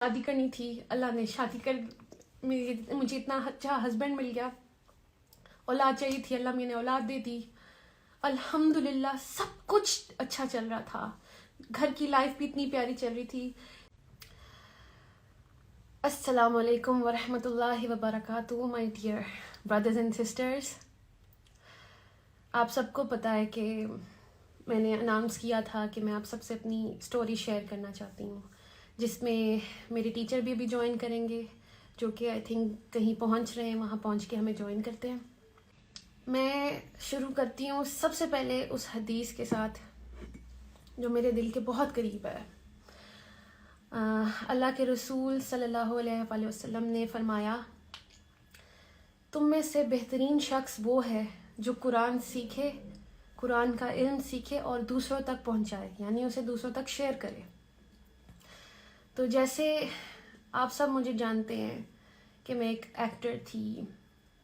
شادی کرنی تھی، اللہ نے شادی کر مجھے اتنا اچھا ہسبینڈ مل گیا. اولاد چاہیے تھی، اللہ میں نے اولاد دے دی. الحمدللہ سب کچھ اچھا چل رہا تھا، گھر کی لائف بھی اتنی پیاری چل رہی تھی. السلام علیکم ورحمۃ اللہ وبرکاتہ my dear brothers and sisters. آپ سب کو پتہ ہے کہ میں نے اناؤنس کیا تھا کہ میں آپ سب سے اپنی سٹوری شیئر کرنا چاہتی ہوں، جس میں میرے ٹیچر بھی جوائن کریں گے، جو کہ آئی تھنک کہیں پہنچ رہے ہیں، وہاں پہنچ کے ہمیں جوائن کرتے ہیں. میں شروع کرتی ہوں سب سے پہلے اس حدیث کے ساتھ جو میرے دل کے بہت قریب ہے. اللہ کے رسول صلی اللہ علیہ وآلہ وسلم نے فرمایا، تم میں سے بہترین شخص وہ ہے جو قرآن سیکھے، قرآن کا علم سیکھے اور دوسروں تک پہنچائے، یعنی اسے دوسروں تک شیئر کرے. تو جیسے آپ سب مجھے جانتے ہیں کہ میں ایک ایکٹر تھی،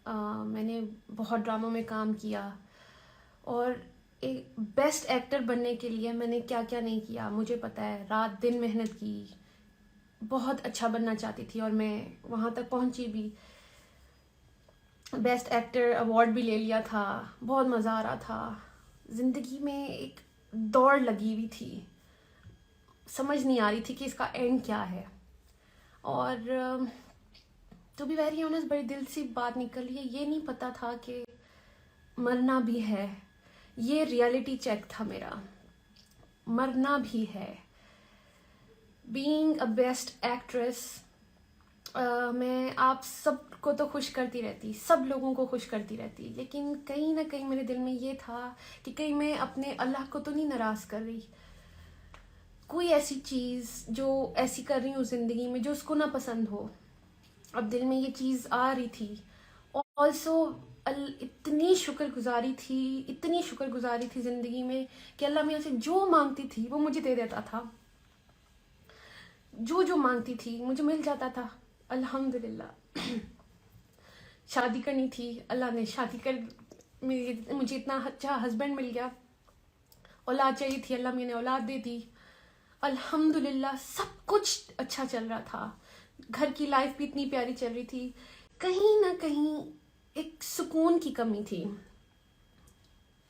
میں نے بہت ڈراموں میں کام کیا، اور ایک بیسٹ ایکٹر بننے کے لیے میں نے کیا کیا نہیں کیا مجھے پتہ ہے. رات دن محنت کی، بہت اچھا بننا چاہتی تھی اور میں وہاں تک پہنچی بھی. بیسٹ ایکٹر ایوارڈ بھی لے لیا تھا، بہت مزہ آ رہا تھا. زندگی میں ایک دوڑ لگی ہوئی تھی، سمجھ نہیں آ رہی تھی کہ اس کا اینڈ کیا ہے. اور ٹو بی ویری آنیسٹ بڑی دل سی بات نکل رہی ہے، یہ نہیں پتا تھا کہ مرنا بھی ہے. یہ ریئلٹی چیک تھا میرا، مرنا بھی ہے. بینگ اے بیسٹ ایکٹریس، میں آپ سب کو تو خوش کرتی رہتی، سب لوگوں کو خوش کرتی رہتی، لیکن کہیں نہ کہیں میرے دل میں یہ تھا کہ کہیں میں اپنے اللہ کو تو نہیں ناراض کر رہی. کوئی ایسی چیز جو ایسی کر رہی ہوں زندگی میں جو اس کو نہ پسند ہو. اب دل میں یہ چیز آ رہی تھی. آلسو اتنی شکر گزاری تھی زندگی میں کہ اللہ میاں سے جو مانگتی تھی وہ مجھے دے دیتا تھا، جو مانگتی تھی مجھے مل جاتا تھا. الحمدللہ شادی کرنی تھی، اللہ نے شادی کر مجھے اتنا اچھا ہسبینڈ مل گیا. اولاد چاہیے تھی، اللہ میں نے اولاد دے دی. الحمدللہ سب کچھ اچھا چل رہا تھا، گھر کی لائف بھی اتنی پیاری چل رہی تھی. کہیں نہ کہیں ایک سکون کی کمی تھی.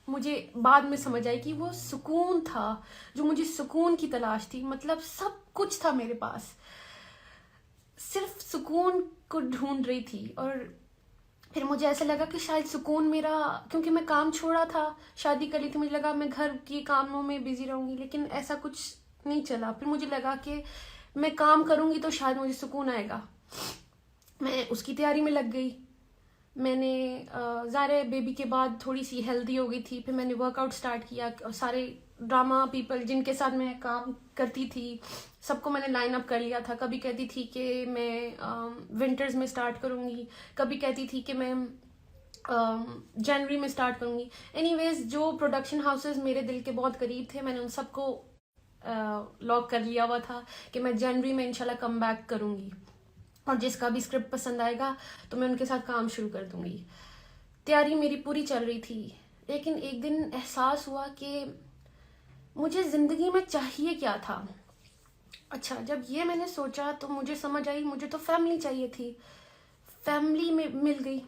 مجھے بعد میں سمجھ آئی کہ وہ سکون تھا جو مجھے سکون کی تلاش تھی. مطلب سب کچھ تھا میرے پاس، صرف سکون کو ڈھونڈ رہی تھی. اور پھر مجھے ایسا لگا کہ شاید سکون میرا، کیونکہ میں کام چھوڑا تھا، شادی کر لی تھی، مجھے لگا میں گھر کی کاموں میں بزی رہوں گی، لیکن ایسا کچھ نہیں چلا. پھر مجھے لگا کہ میں کام کروں گی تو شاید مجھے سکون آئے گا. میں اس کی تیاری میں لگ گئی. میں نے ظاہر بیبی کے بعد تھوڑی سی ہیلدی ہو گئی تھی، پھر میں نے ورک آؤٹ سٹارٹ کیا. سارے ڈرامہ پیپل جن کے ساتھ میں کام کرتی تھی سب کو میں نے لائن اپ کر لیا تھا. کبھی کہتی تھی کہ میں ونٹرز میں سٹارٹ کروں گی، کبھی کہتی تھی کہ میں جنوری میں سٹارٹ کروں گی. اینی ویز جو پروڈکشن ہاؤسز میرے دل کے بہت قریب تھے میں نے ان سب کو لاک کر لیا ہوا تھا کہ میں جنوری میں انشاءاللہ کم بیک کروں گی، اور جس کا بھی اسکرپٹ پسند آئے گا تو میں ان کے ساتھ کام شروع کر دوں گی. تیاری میری پوری چل رہی تھی. لیکن ایک دن احساس ہوا کہ مجھے زندگی میں چاہیے کیا تھا. اچھا جب یہ میں نے سوچا تو مجھے سمجھ آئی مجھے تو فیملی چاہیے تھی. فیملی میں مل گئی.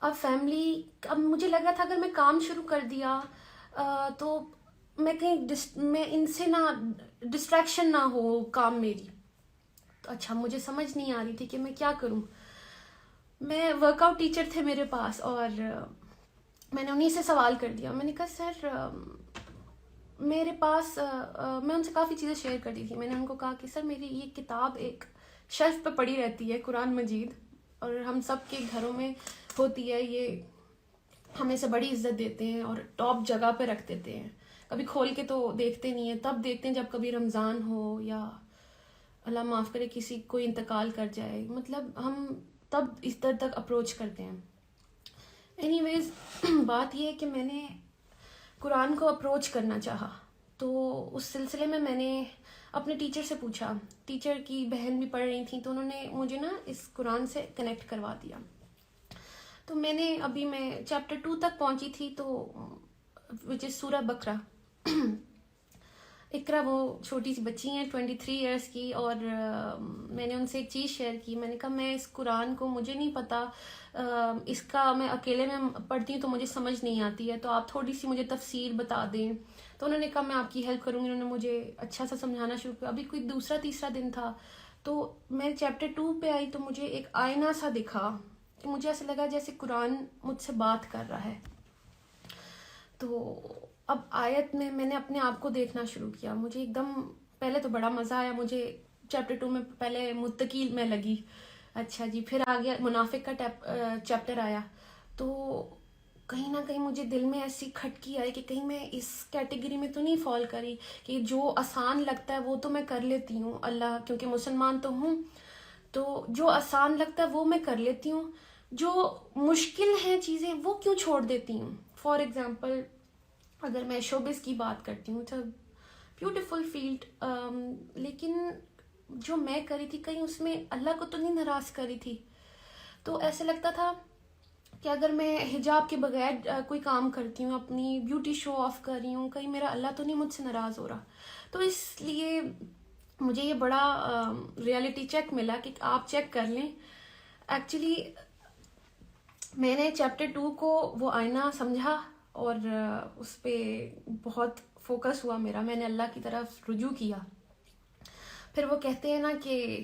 اب مجھے لگا تھا اگر میں کام شروع کر دیا تو میں کہیں میں ان سے نہ ڈسٹریکشن نہ ہو کام میری. تو اچھا مجھے سمجھ نہیں آ رہی تھی کہ میں کیا کروں. میں ورک آؤٹ ٹیچر تھے میرے پاس، اور میں نے انہیں سے سوال کر دیا. میں نے کہا سر میرے پاس میں ان سے کافی چیزیں شیئر کرتی تھی. میں نے ان کو کہا کہ سر میری یہ کتاب ایک شیلف پہ پڑی رہتی ہے، قرآن مجید، اور ہم سب کے گھروں میں ہوتی ہے، یہ ہمیں سے بڑی عزت دیتے ہیں اور ٹاپ جگہ پہ رکھ دیتے ہیں. کبھی کھول کے تو دیکھتے نہیں ہیں، تب دیکھتے ہیں جب کبھی رمضان ہو یا اللہ معاف کرے کسی کوئی انتقال کر جائے. مطلب ہم تب اس طرح تک اپروچ کرتے ہیں. اینی ویز بات یہ ہے کہ میں نے قرآن کو اپروچ کرنا چاہا. تو اس سلسلے میں میں نے اپنے ٹیچر سے پوچھا. ٹیچر کی بہن بھی پڑھ رہی تھیں تو انہوں نے مجھے نا اس قرآن سے کنیکٹ کروا دیا. تو میں نے میں چیپٹر 2 تک پہنچی تھی، تو وچ از سورہ بقرہ. اقرا وہ چھوٹی سی بچی ہیں 23 ایئرس کی، اور میں نے ان سے ایک چیز شیئر کی. میں نے کہا میں اس قرآن کو مجھے نہیں پتا، اس کا میں اکیلے میں پڑھتی ہوں تو مجھے سمجھ نہیں آتی ہے، تو آپ تھوڑی سی مجھے تفسیر بتا دیں. تو انہوں نے کہا میں آپ کی ہیلپ کروں گی. انہوں نے مجھے اچھا سا سمجھانا شروع کیا. ابھی کوئی دوسرا تیسرا دن تھا تو میں چیپٹر 2 پہ آئی تو مجھے ایک آئینہ سا دکھا کہ مجھے ایسا لگا جیسے قرآن مجھ سے بات کر رہا ہے. تو اب آیت میں نے اپنے آپ کو دیکھنا شروع کیا. مجھے ایک دم پہلے تو بڑا مزہ آیا. مجھے چیپٹر 2 میں پہلے متقی میں لگی، اچھا جی، پھر آگے منافق کا چیپٹر آیا. تو کہیں نہ کہیں مجھے دل میں ایسی کھٹکی آئی کہ کہیں میں اس کیٹیگری میں تو نہیں فال کری کہ جو آسان لگتا ہے وہ تو میں کر لیتی ہوں، اللہ کیونکہ مسلمان تو ہوں، تو جو آسان لگتا ہے وہ میں کر لیتی ہوں، جو مشکل ہیں چیزیں وہ کیوں چھوڑ دیتی ہوں. فار ایگزامپل اگر میں شوبز کی بات کرتی ہوں تو بیوٹیفل فیلڈ، لیکن جو میں کری تھی کہیں اس میں اللہ کو تو نہیں ناراض کری تھی. تو ایسے لگتا تھا کہ اگر میں حجاب کے بغیر کوئی کام کرتی ہوں، اپنی بیوٹی شو آف کر رہی ہوں، کہیں میرا اللہ تو نہیں مجھ سے ناراض ہو رہا. تو اس لیے مجھے یہ بڑا ریئلٹی چیک ملا کہ آپ چیک کر لیں. ایکچولی میں نے چیپٹر 2 کو وہ آئینہ سمجھا اور اس پہ بہت فوکس ہوا میرا. میں نے اللہ کی طرف رجوع کیا. پھر وہ کہتے ہیں نا کہ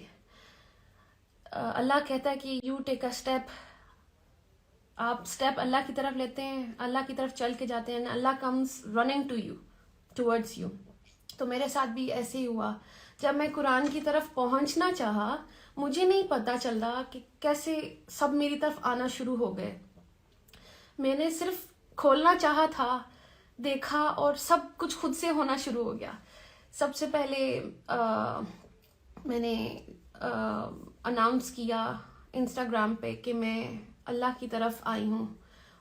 اللہ کہتا ہے کہ یو ٹیک اے اسٹیپ، آپ اسٹیپ اللہ کی طرف لیتے ہیں، اللہ کی طرف چل کے جاتے ہیں، Allah comes running to you towards you. تو میرے ساتھ بھی ایسے ہی ہوا. جب میں قرآن کی طرف پہنچنا چاہا مجھے نہیں پتا چل رہا کہ کیسے سب میری طرف آنا شروع ہو گئے. میں نے صرف کھولنا چاہا تھا، دیکھا اور سب کچھ خود سے ہونا شروع ہو گیا. سب سے پہلے میں نے اناؤنس کیا انسٹاگرام پہ کہ میں اللہ کی طرف آئی ہوں،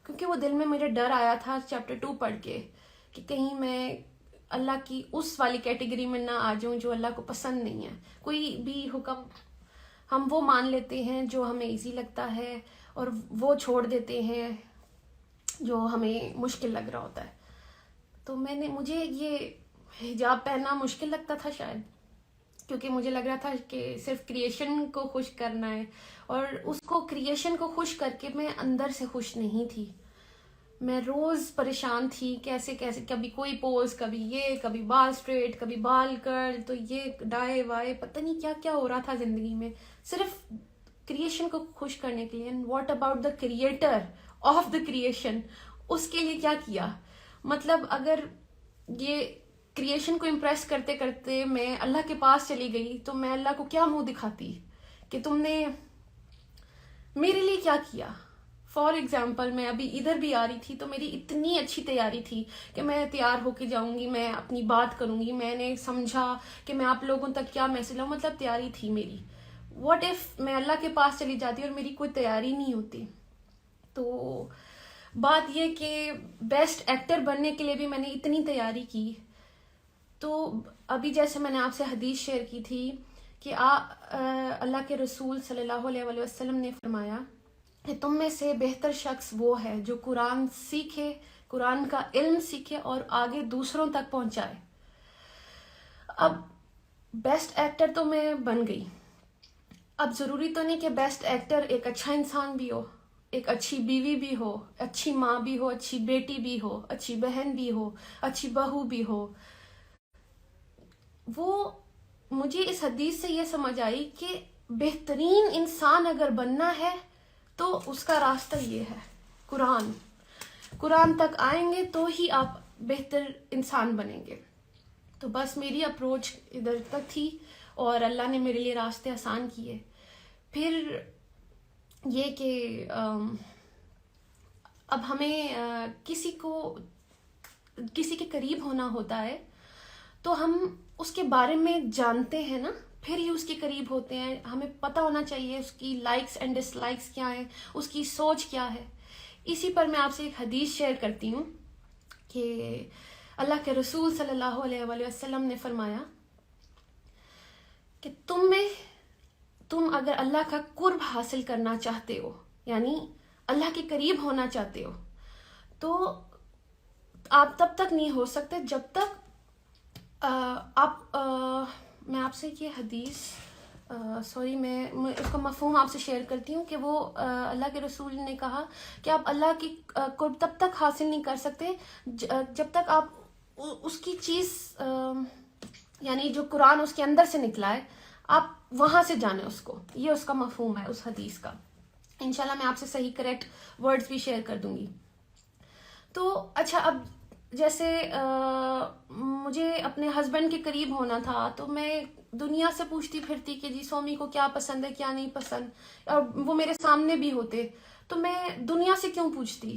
کیونکہ وہ دل میں میرے ڈر آیا تھا چیپٹر 2 پڑھ کے کہ کہیں میں اللہ کی اس والی کیٹیگری میں نہ آ جاؤں جو اللہ کو پسند نہیں ہے. کوئی بھی حکم ہم وہ مان لیتے ہیں جو ہمیں ایزی لگتا ہے اور وہ چھوڑ دیتے ہیں جو ہمیں مشکل لگ رہا ہوتا ہے. تو مجھے یہ حجاب پہننا مشکل لگتا تھا شاید، کیونکہ مجھے لگ رہا تھا کہ صرف کریشن کو خوش کرنا ہے، اور اس کو کریشن کو خوش کر کے میں اندر سے خوش نہیں تھی. میں روز پریشان تھی کیسے کبھی کوئی پوز، کبھی یہ، کبھی بال اسٹریٹ، کبھی بال کرل، تو یہ ڈائے وائے، پتہ نہیں کیا کیا ہو رہا تھا زندگی میں صرف کریشن کو خوش کرنے کے لیے. And what about the creator of the creation, اس کے لیے کیا کیا؟ مطلب اگر یہ کریشن کو امپریس کرتے کرتے میں اللہ کے پاس چلی گئی تو میں اللہ کو کیا منہ دکھاتی کہ تم نے میرے لیے کیا کیا. فار ایگزامپل میں ابھی ادھر بھی آ رہی تھی تو میری اتنی اچھی تیاری تھی کہ میں تیار ہو کے جاؤں گی، میں اپنی بات کروں گی، میں نے سمجھا کہ میں آپ لوگوں تک کیا میسج لاؤں، مطلب تیاری تھی میری. واٹ ایف میں اللہ کے پاس چلی جاتی اور میری کوئی تیاری نہیں ہوتی؟ تو بات یہ کہ بیسٹ ایکٹر بننے کے لیے بھی میں نے اتنی تیاری کی. تو ابھی جیسے میں نے آپ سے حدیث شیئر کی تھی کہ اللہ کے رسول صلی اللہ علیہ وسلم نے فرمایا کہ تم میں سے بہتر شخص وہ ہے جو قرآن سیکھے، قرآن کا علم سیکھے اور آگے دوسروں تک پہنچائے. اب بیسٹ ایکٹر تو میں بن گئی. اب ضروری تو نہیں کہ بیسٹ ایکٹر ایک اچھا انسان بھی ہو، ایک اچھی بیوی بھی ہو، اچھی ماں بھی ہو، اچھی بیٹی بھی ہو، اچھی بہن بھی ہو، اچھی بہو بھی ہو. وہ مجھے اس حدیث سے یہ سمجھ آئی کہ بہترین انسان اگر بننا ہے تو اس کا راستہ یہ ہے، قرآن تک آئیں گے تو ہی آپ بہتر انسان بنیں گے. تو بس میری اپروچ ادھر تک تھی اور اللہ نے میرے لیے راستے آسان کیے. پھر یہ کہ اب ہمیں کسی کے قریب ہونا ہوتا ہے تو ہم اس کے بارے میں جانتے ہیں نا، پھر ہی اس کے قریب ہوتے ہیں. ہمیں پتہ ہونا چاہیے اس کی لائکس اینڈ ڈس لائکس کیا ہیں، اس کی سوچ کیا ہے. اسی پر میں آپ سے ایک حدیث شیئر کرتی ہوں کہ اللہ کے رسول صلی اللہ علیہ وسلم نے فرمایا کہ تم اگر اللہ کا قرب حاصل کرنا چاہتے ہو، یعنی اللہ کے قریب ہونا چاہتے ہو، تو آپ تب تک نہیں ہو سکتے جب تک میں آپ سے یہ حدیث سوری میں اس کا مفہوم آپ سے شیئر کرتی ہوں کہ وہ اللہ کے رسول نے کہا کہ آپ اللہ کی قرب تب تک حاصل نہیں کر سکتے جب تک آپ اس کی چیز یعنی جو قرآن اس کے اندر سے نکلا ہے آپ وہاں سے جانیں اس کو. یہ اس کا مفہوم ہے اس حدیث کا. انشاءاللہ میں آپ سے صحیح کریکٹ ورڈز بھی شیئر کر دوں گی. تو اچھا اب جیسے مجھے اپنے ہسبینڈ کے قریب ہونا تھا تو میں دنیا سے پوچھتی پھرتی کہ جی سومی کو کیا پسند ہے کیا نہیں پسند, اور وہ میرے سامنے بھی ہوتے, تو میں دنیا سے کیوں پوچھتی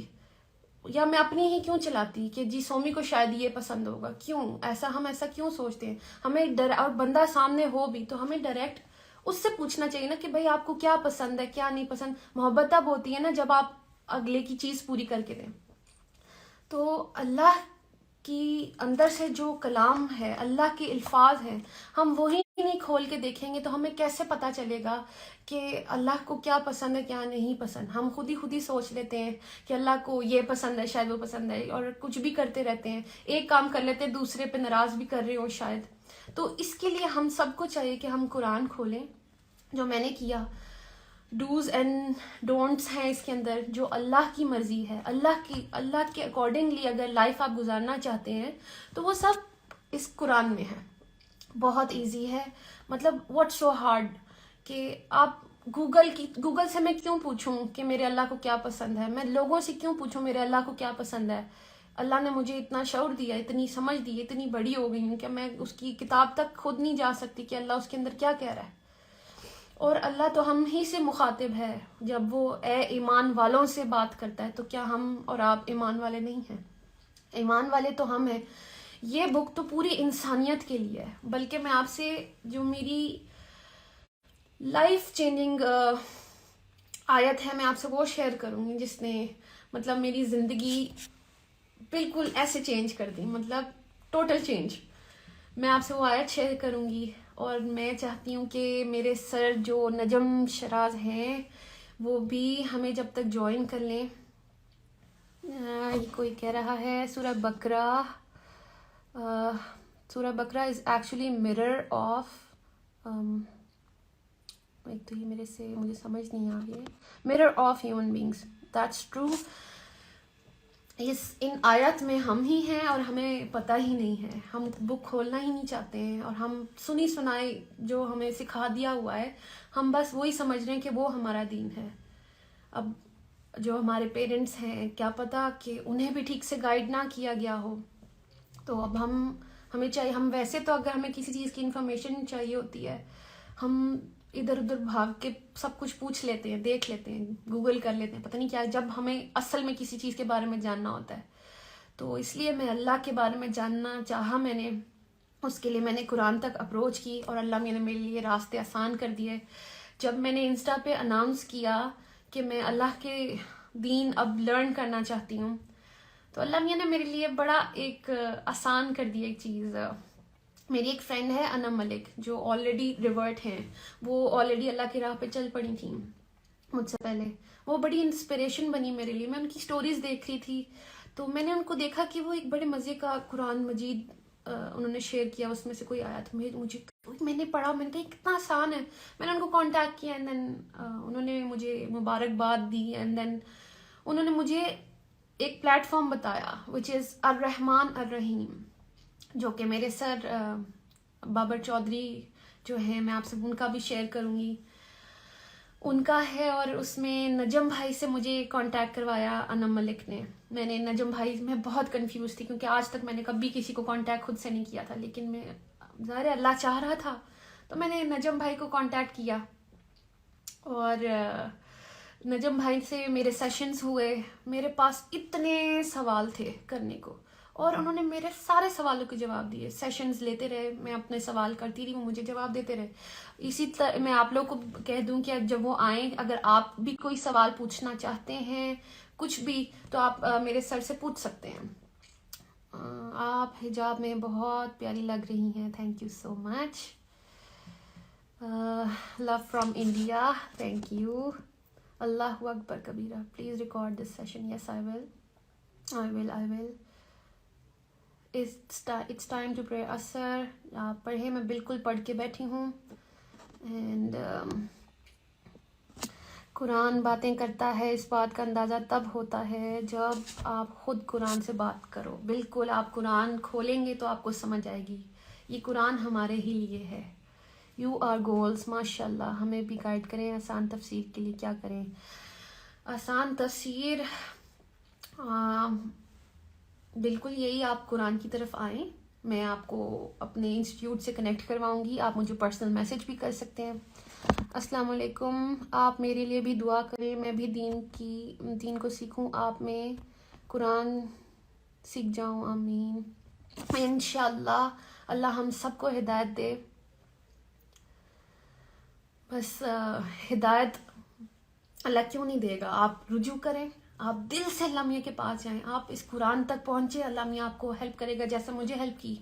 یا میں اپنی ہی کیوں چلاتی کہ جی سومی کو شاید یہ پسند ہوگا. کیوں ہم ایسا کیوں سوچتے ہیں؟ ہمیں اور بندہ سامنے ہو بھی تو ہمیں ڈائریکٹ اس سے پوچھنا چاہیے نا کہ بھائی آپ کو کیا پسند ہے کیا نہیں پسند. محبت تب ہوتی ہے نا جب آپ اگلے کی چیز پوری کر کے دیں. تو اللہ کی اندر سے جو کلام ہے, اللہ کے الفاظ ہیں, ہم وہی نہیں کھول کے دیکھیں گے تو ہمیں کیسے پتہ چلے گا کہ اللہ کو کیا پسند ہے کیا نہیں پسند. ہم خود ہی سوچ لیتے ہیں کہ اللہ کو یہ پسند ہے شاید وہ پسند ہے, اور کچھ بھی کرتے رہتے ہیں, ایک کام کر لیتے ہیں دوسرے پہ ناراض بھی کر رہے ہو شاید. تو اس کے لیے ہم سب کو چاہیے کہ ہم قرآن کھولیں, جو میں نے کیا. ڈوز اینڈ ڈونٹس ہیں اس کے اندر, جو اللہ کی مرضی ہے, اللہ کے اکارڈنگلی اگر لائف آپ گزارنا چاہتے ہیں تو وہ سب اس قرآن میں ہے. بہت ایزی ہے, مطلب واٹ سو ہارڈ کہ آپ گوگل سے میں کیوں پوچھوں کہ میرے اللہ کو کیا پسند ہے, میں لوگوں سے کیوں پوچھوں میرے اللہ کو کیا پسند ہے. اللہ نے مجھے اتنا شعور دیا, اتنی سمجھ دی, اتنی بڑی ہو گئی ہوں کہ میں اس کی کتاب تک خود نہیں جا سکتی کہ اللہ اس کے اندر کیا کہہ رہا ہے. اور اللہ تو ہم ہی سے مخاطب ہے, جب وہ اے ایمان والوں سے بات کرتا ہے تو کیا ہم اور آپ ایمان والے نہیں ہیں؟ ایمان والے تو ہم ہیں. یہ بک تو پوری انسانیت کے لیے ہے, بلکہ میں آپ سے جو میری لائف چینجنگ آیت ہے میں آپ سے وہ شیئر کروں گی جس نے مطلب میری زندگی بالکل ایسے چینج کر دی, مطلب ٹوٹل چینج. میں آپ سے وہ آیت شیئر کروں گی, اور میں چاہتی ہوں کہ میرے سر جو نجم شراز ہیں وہ بھی ہمیں جب تک جوائن کر لیں. یہ کوئی کہہ رہا ہے سورہ بقرہ, سورہ بقرہ از ایکچولی mirror آف, ایک تو یہ مجھے سمجھ نہیں آ رہی ہے, mirror of human beings. That's true. ان آیت میں ہم ہی ہیں اور ہمیں پتہ ہی نہیں ہے, ہم بک کھولنا ہی نہیں چاہتے ہیں, اور ہم سنی سنائی جو ہمیں سکھا دیا ہوا ہے ہم بس وہی سمجھ رہے ہیں کہ وہ ہمارا دین ہے. اب جو ہمارے پیرنٹس ہیں کیا پتہ کہ انہیں بھی ٹھیک سے گائیڈ نہ کیا گیا ہو, تو اب ہمیں چاہیے, ہم ویسے تو اگر ہمیں کسی چیز کی انفارمیشن چاہیے ہوتی ہے ہم ادھر ادھر بھاگ کے سب کچھ پوچھ لیتے ہیں, دیکھ لیتے ہیں, گوگل کر لیتے ہیں, پتہ نہیں کیا, جب ہمیں اصل میں کسی چیز کے بارے میں جاننا ہوتا ہے. تو اس لیے میں اللہ کے بارے میں جاننا چاہا, میں نے اس کے لیے میں نے قرآن تک اپروچ کی, اور اللہ نے میرے لیے راستے آسان کر دیے. جب میں نے انسٹا پہ اناؤنس کیا کہ میں اللہ کے دین اب لرن کرنا چاہتی ہوں, تو اللہ میاں نے میرے لیے بڑا ایک آسان کر دیا ایک چیز. میری ایک فرینڈ ہے انم ملک جو آلریڈی ریورٹ ہیں, وہ آلریڈی اللہ کی راہ پہ چل پڑی تھیں مجھ سے پہلے. وہ بڑی انسپریشن بنی میرے لیے. میں ان کی سٹوریز دیکھ رہی تھی تو میں نے ان کو دیکھا کہ وہ ایک بڑے مزے کا قرآن مجید انہوں نے شیئر کیا, اس میں سے کوئی آیت میں نے پڑھا, میں نے کہا کتنا آسان ہے. میں نے ان کو کانٹیکٹ کیا, اینڈ دین انہوں نے مجھے مبارکباد دی, اینڈ دین انہوں نے مجھے ایک پلیٹ فارم بتایا وچ از الرحمن الرحیم, جو کہ میرے سر بابر چودھری جو ہیں, میں آپ سے ان کا بھی شیئر کروں گی, ان کا ہے. اور اس میں نجم بھائی سے مجھے کانٹیکٹ کروایا انم ملک نے. میں نے نجم بھائی میں بہت کنفیوز تھی کیونکہ آج تک میں نے کبھی کسی کو کانٹیکٹ خود سے نہیں کیا تھا, لیکن میں ظاہر اللہ چاہ رہا تھا تو میں نے نجم بھائی کو کانٹیکٹ کیا, اور نجم بھائی سے میرے سیشنز ہوئے. میرے پاس اتنے سوال تھے کرنے کو, اور انہوں نے میرے سارے سوالوں کے جواب دیے. سیشنز لیتے رہے, میں اپنے سوال کرتی رہی, وہ مجھے جواب دیتے رہے. اسی طرح میں آپ لوگ کو کہہ دوں کہ جب وہ آئیں, اگر آپ بھی کوئی سوال پوچھنا چاہتے ہیں کچھ بھی, تو آپ میرے سر سے پوچھ سکتے ہیں. آپ حجاب میں بہت پیاری لگ رہی ہیں, thank you so much. Love from India, thank you. Allah اکبر کبیرہ, please record this session. Yes I will. It's time to pray اثر. آپ پڑھیں, میں بالکل پڑھ کے بیٹھی ہوں. اینڈ قرآن باتیں کرتا ہے, اس بات کا اندازہ تب ہوتا ہے جب آپ خود قرآن سے بات کرو. بالکل آپ قرآن کھولیں گے تو آپ کو سمجھ آئے گی. یہ قرآن ہمارے ہی لیے ہے. You are goals. ماشاء اللہ, ہمیں بھی گائیڈ کریں آسان تفسیر کے لیے. کیا کریں آسان تفسیر؟ بالکل یہی, آپ قرآن کی طرف آئیں. میں آپ کو اپنے انسٹیٹیوٹ سے کنیکٹ کرواؤں گی. آپ مجھے پرسنل میسج بھی کر سکتے ہیں. السلام علیکم. آپ میرے لیے بھی دعا کریں, میں بھی دین کو سیکھوں, آپ میں قرآن سیکھ جاؤں. آمین. انشاءاللہ اللہ ہم سب کو ہدایت دے. بس ہدایت اللہ کیوں نہیں دے گا؟ آپ رجوع کریں, آپ دل سے اللہ میاں کے پاس جائیں, آپ اس قرآن تک پہنچے, اللہ میاں آپ کو ہیلپ کرے گا جیسا مجھے ہیلپ کی.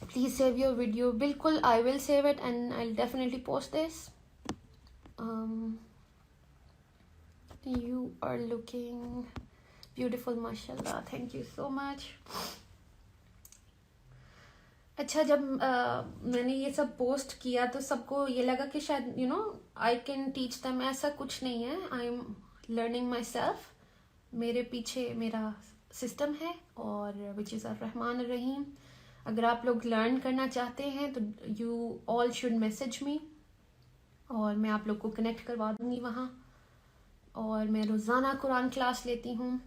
Please save your video. بالکل I will save it and I will definitely post this. You are looking beautiful. ماشاء اللہ, تھینک یو سو مچ. اچھا, جب میں نے یہ سب پوسٹ کیا تو سب کو یہ لگا کہ شاید آئی کین ٹیچ دیم. ایسا کچھ نہیں ہے. I am learning my self. میرے پیچھے میرا سسٹم ہے اور وچ از الرحمن الرحیم. اگر آپ لوگ لرن کرنا چاہتے ہیں تو you all should message me, اور میں آپ لوگ کو کنیکٹ کروا دوں گی وہاں. اور میں روزانہ قرآن کلاس لیتی ہوں.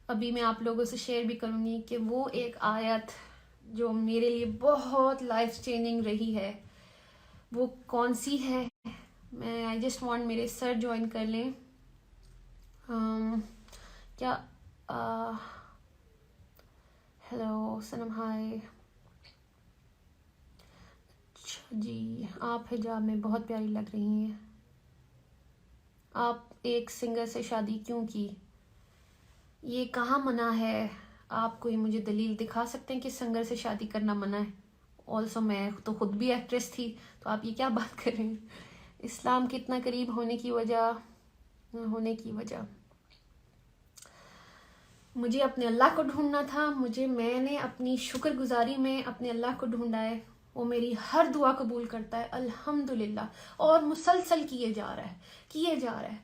ابھی میں آپ لوگوں سے شیئر بھی کروں گی کہ وہ ایک آیت جو میرے لیے بہت لائف چینجنگ رہی ہے وہ کون سی ہے. میں آئی جسٹ وانٹ میرے سر جوائن کر لیں. کیا ہیلو سنم, ہائے. اچھا جی, آپ حجاب میں بہت پیاری لگ رہی ہیں. آپ ایک سنگر سے شادی کیوں کی؟ یہ کہاں منع ہے؟ آپ کوئی مجھے دلیل دکھا سکتے ہیں کہ سنگر سے شادی کرنا منع ہے؟ آلسو میں تو خود بھی ایکٹریس تھی, تو آپ یہ کیا بات کر رہے ہیں؟ اسلام کے اتنا قریب ہونے کی وجہ مجھے اپنے اللہ کو ڈھونڈنا تھا. میں نے اپنی شکر گزاری میں اپنے اللہ کو ڈھونڈا ہے. وہ میری ہر دعا قبول کرتا ہے الحمدللہ, اور مسلسل کیے جا رہا ہے.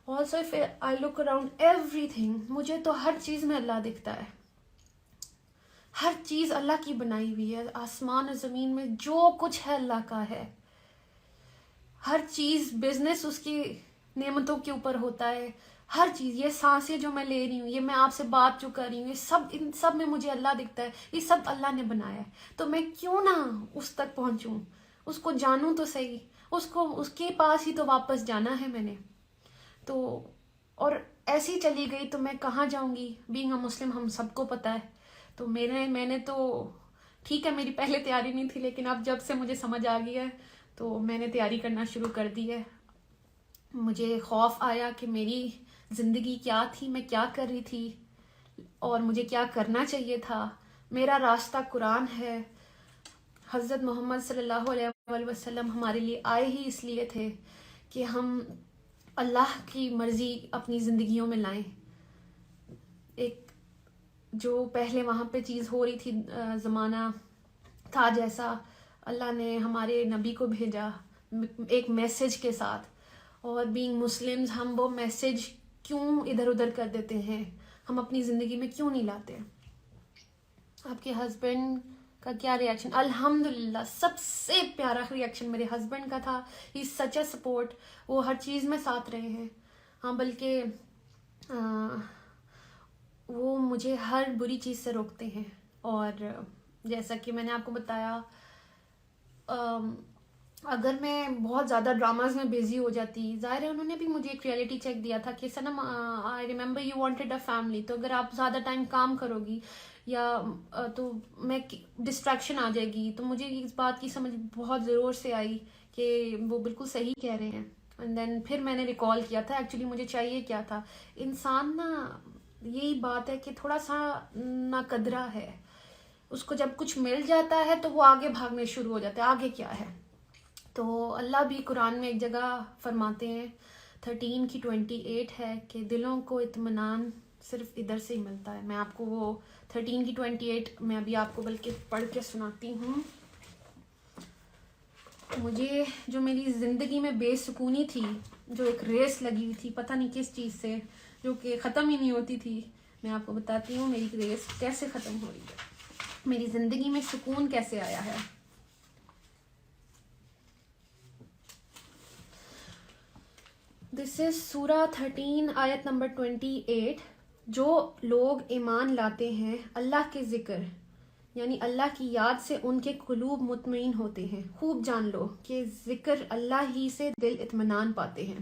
Also if I look around everything, مجھے تو ہر چیز میں اللہ دکھتا ہے. ہر چیز اللہ کی بنائی ہوئی ہے. آسمان اور زمین میں جو کچھ ہے اللہ کا ہے. ہر چیز, بزنس اس کی نعمتوں کے اوپر ہوتا ہے. ہر چیز, یہ سانسیں جو میں لے رہی ہوں, یہ میں آپ سے بات جو کر رہی ہوں, ان سب میں مجھے اللہ دکھتا ہے. یہ سب اللہ نے بنایا ہے. تو میں کیوں نہ اس تک پہنچوں, اس کو جانوں تو صحیح. اس کے پاس ہی تو واپس جانا ہے میں نے. تو اور ایسی چلی گئی تو میں کہاں جاؤں گی؟ بینگ اے مسلم ہم سب کو پتہ ہے. تو میں نے تو ٹھیک ہے, میری پہلے تیاری نہیں تھی, لیکن اب جب سے مجھے سمجھ آ گئی ہے تو میں نے تیاری کرنا شروع کر دی ہے. مجھے خوف آیا کہ میری زندگی کیا تھی, میں کیا کر رہی تھی, اور مجھے کیا کرنا چاہیے تھا. میرا راستہ قرآن ہے. حضرت محمد صلی اللہ علیہ وسلم ہمارے لیے آئے ہی اس لیے تھے کہ ہم اللہ کی مرضی اپنی زندگیوں میں لائیں. ایک جو پہلے وہاں پہ چیز ہو رہی تھی, زمانہ تھا جیسا, اللہ نے ہمارے نبی کو بھیجا ایک میسج کے ساتھ. اور بینگ مسلمز ہم وہ میسج کیوں ادھر ادھر کر دیتے ہیں؟ ہم اپنی زندگی میں کیوں نہیں لاتے؟ آپ کے ہسبینڈ کا کیا ریئیکشن؟ الحمدللہ سب سے پیارا ریئیکشن میرے ہسبینڈ کا تھا. ہی از سچ اے سپورٹ. وہ ہر چیز میں ساتھ رہے ہیں. ہاں, بلکہ وہ مجھے ہر بری چیز سے روکتے ہیں. اور جیسا کہ میں نے آپ کو بتایا, اگر میں بہت زیادہ ڈراماز میں بزی ہو جاتی, ظاہر ہے انہوں نے بھی مجھے ایک ریئلٹی چیک دیا تھا کہ Sanam, I remember you wanted a family. تو اگر آپ زیادہ ٹائم کام کرو گی یا تو میں ڈسٹریکشن آ جائے گی. تو مجھے اس بات کی سمجھ بہت زور سے آئی کہ وہ بالکل صحیح کہہ رہے ہیں. اینڈ دین پھر میں نے ریکال کیا تھا ایکچولی مجھے چاہیے کیا تھا. انسان نا, یہی بات ہے کہ تھوڑا سا ناقدرہ ہے. اس کو جب کچھ مل جاتا ہے تو وہ آگے بھاگنے شروع ہو جاتا ہے, آگے کیا ہے. تو اللہ بھی قرآن میں ایک جگہ فرماتے ہیں 13:28 ہے کہ دلوں کو اطمینان صرف ادھر سے ہی ملتا ہے. میں آپ کو وہ 13 کی 28 میں ابھی آپ کو بلکہ پڑھ کے سناتی ہوں. مجھے جو میری زندگی میں بے سکونی تھی، جو ایک ریس لگی ہوئی تھی پتہ نہیں کس چیز سے، جو کہ ختم ہی نہیں ہوتی تھی، میں آپ کو بتاتی ہوں میری ریس کیسے ختم ہو رہی ہے، میری زندگی میں سکون کیسے آیا ہے. دس از سورہ 13 آیت نمبر 28. جو لوگ ایمان لاتے ہیں اللہ کے ذکر یعنی اللہ کی یاد سے ان کے قلوب مطمئن ہوتے ہیں. خوب جان لو کہ ذکر اللہ ہی سے دل اطمینان پاتے ہیں.